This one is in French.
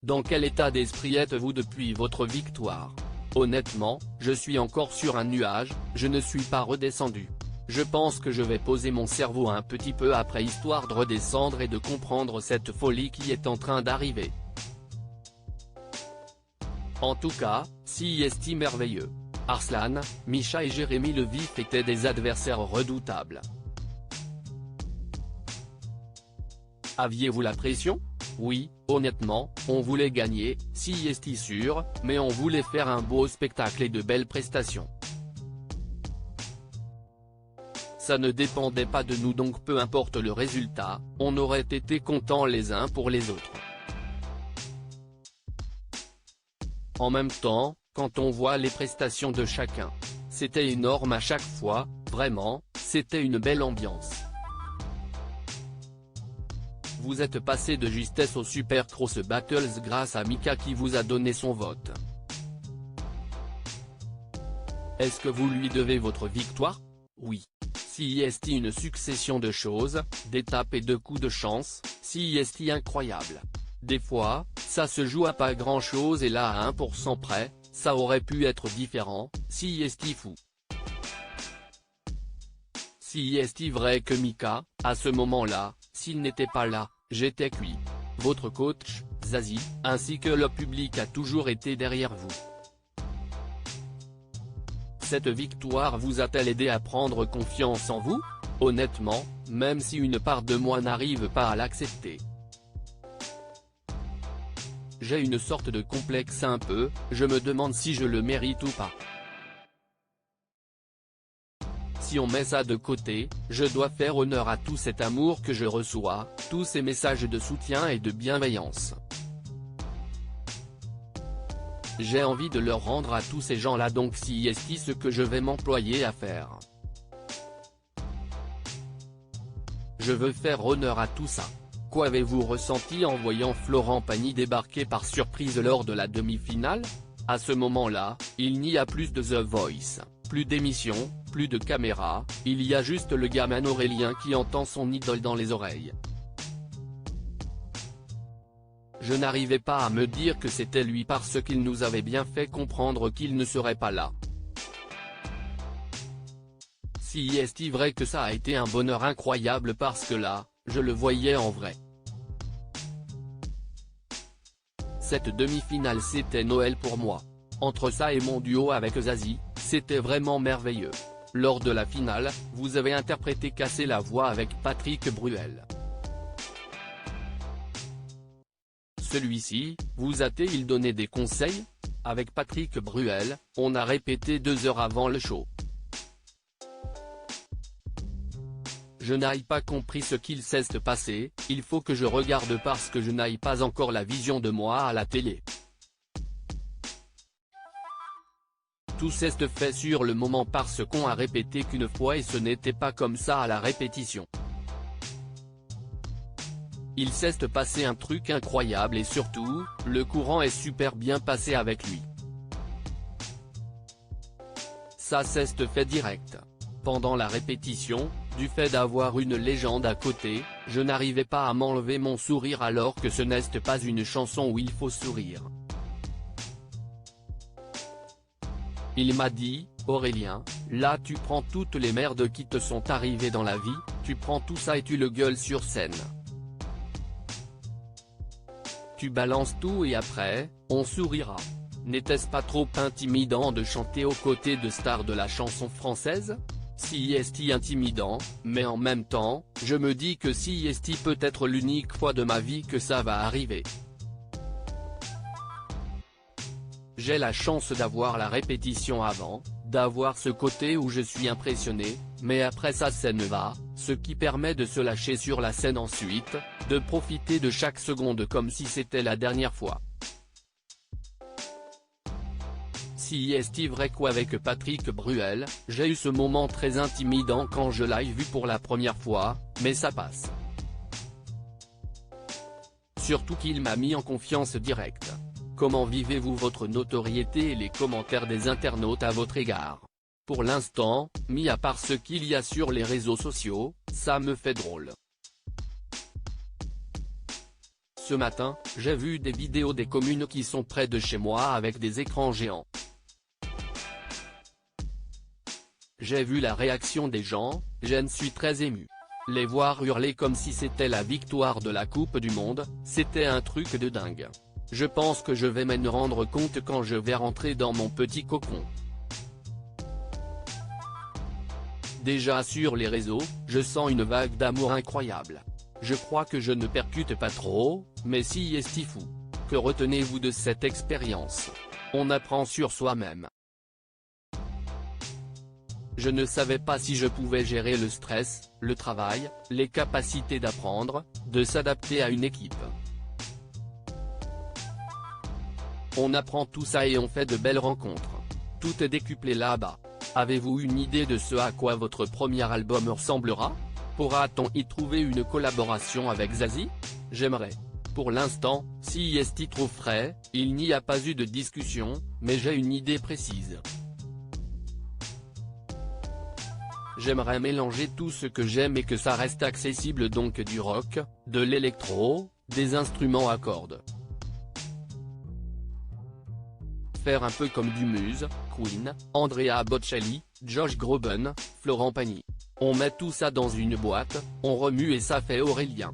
Dans quel état d'esprit êtes-vous depuis votre victoire? Honnêtement, je suis encore sur un nuage, je ne suis pas redescendu. Je pense que je vais poser mon cerveau un petit peu après histoire de redescendre et de comprendre cette folie qui est en train d'arriver. En tout cas, CIST merveilleux. Arslan, Misha et Jérémy Le Vif étaient des adversaires redoutables. Aviez-vous la pression? Oui, honnêtement, on voulait gagner, CIST sûr, mais on voulait faire un beau spectacle et de belles prestations. Ça ne dépendait pas de nous donc peu importe le résultat, on aurait été contents les uns pour les autres. En même temps, quand on voit les prestations de chacun, c'était énorme à chaque fois, vraiment, c'était une belle ambiance. Vous êtes passé de justesse au Super Cross Battles grâce à Mika qui vous a donné son vote. Est-ce que vous lui devez votre victoire? Oui. CIST une succession de choses, d'étapes et de coups de chance, CIST incroyable. Des fois, ça se joue à pas grand chose et là à 1% près, ça aurait pu être différent, CIST fou. CIST vrai que Mika, à ce moment-là, s'il n'était pas là, j'étais cuit. Votre coach, Zazie, ainsi que le public a toujours été derrière vous. Cette victoire vous a-t-elle aidé à prendre confiance en vous? Honnêtement, même si une part de moi n'arrive pas à l'accepter. J'ai une sorte de complexe un peu, je me demande si je le mérite ou pas. Si on met ça de côté, je dois faire honneur à tout cet amour que je reçois, tous ces messages de soutien et de bienveillance. J'ai envie de leur rendre à tous ces gens-là donc CIST ce que je vais m'employer à faire. Je veux faire honneur à tout ça. Qu'avez-vous ressenti en voyant Florent Pagny débarquer par surprise lors de la demi-finale? À ce moment-là, il n'y a plus de The Voice, plus d'émission, plus de caméra, il y a juste le gamin Aurélien qui entend son idole dans les oreilles. Je n'arrivais pas à me dire que c'était lui parce qu'il nous avait bien fait comprendre qu'il ne serait pas là. CIST vrai que ça a été un bonheur incroyable parce que là, je le voyais en vrai. Cette demi-finale c'était Noël pour moi. Entre ça et mon duo avec Zazie, c'était vraiment merveilleux. Lors de la finale, vous avez interprété Casser la voix avec Patrick Bruel. Celui-ci, vous a-t-il donné des conseils? Avec Patrick Bruel, on a répété 2 heures avant le show. Je n'ai pas compris ce qu'il s'est passé, il faut que je regarde parce que je n'ai pas encore la vision de moi à la télé. Tout s'est fait sur le moment parce qu'on a répété qu'une fois et ce n'était pas comme ça à la répétition. Il s'est passé un truc incroyable et surtout, le courant est super bien passé avec lui. Ça s'est fait direct. Pendant la répétition, du fait d'avoir une légende à côté, je n'arrivais pas à m'enlever mon sourire alors que ce n'est pas une chanson où il faut sourire. Il m'a dit, Aurélien, là tu prends toutes les merdes qui te sont arrivées dans la vie, tu prends tout ça et tu le gueules sur scène. Tu balances tout et après, on sourira. N'était-ce pas trop intimidant de chanter aux côtés de stars de la chanson française? CIST intimidant, mais en même temps, je me dis que CIST peut être l'unique fois de ma vie que ça va arriver. J'ai la chance d'avoir la répétition avant, d'avoir ce côté où je suis impressionné, mais après ça scène va, ce qui permet de se lâcher sur la scène ensuite, de profiter de chaque seconde comme si c'était la dernière fois. CIST vrai qu'avec Patrick Bruel, j'ai eu ce moment très intimidant quand je l'ai vu pour la première fois, mais ça passe. Surtout qu'il m'a mis en confiance directe. Comment vivez-vous votre notoriété et les commentaires des internautes à votre égard? Pour l'instant, mis à part ce qu'il y a sur les réseaux sociaux, ça me fait drôle. Ce matin, j'ai vu des vidéos des communes qui sont près de chez moi avec des écrans géants. J'ai vu la réaction des gens, je suis très ému. Les voir hurler comme si c'était la victoire de la Coupe du Monde, c'était un truc de dingue. Je pense que je vais m'en rendre compte quand je vais rentrer dans mon petit cocon. Déjà sur les réseaux, je sens une vague d'amour incroyable. Je crois que je ne percute pas trop, mais si est fou. Que retenez-vous de cette expérience? On apprend sur soi-même. Je ne savais pas si je pouvais gérer le stress, le travail, les capacités d'apprendre, de s'adapter à une équipe. On apprend tout ça et on fait de belles rencontres. Tout est décuplé là-bas. Avez-vous une idée de ce à quoi votre premier album ressemblera? Pourra-t-on y trouver une collaboration avec Zazie? J'aimerais. Pour l'instant, si est trouve frais, il n'y a pas eu de discussion, mais j'ai une idée précise. J'aimerais mélanger tout ce que j'aime et que ça reste accessible, donc du rock, de l'électro, des instruments à cordes. Faire un peu comme du Muse, Queen, Andrea Bocelli, Josh Groban, Florent Pagny. On met tout ça dans une boîte, on remue et ça fait Aurélien.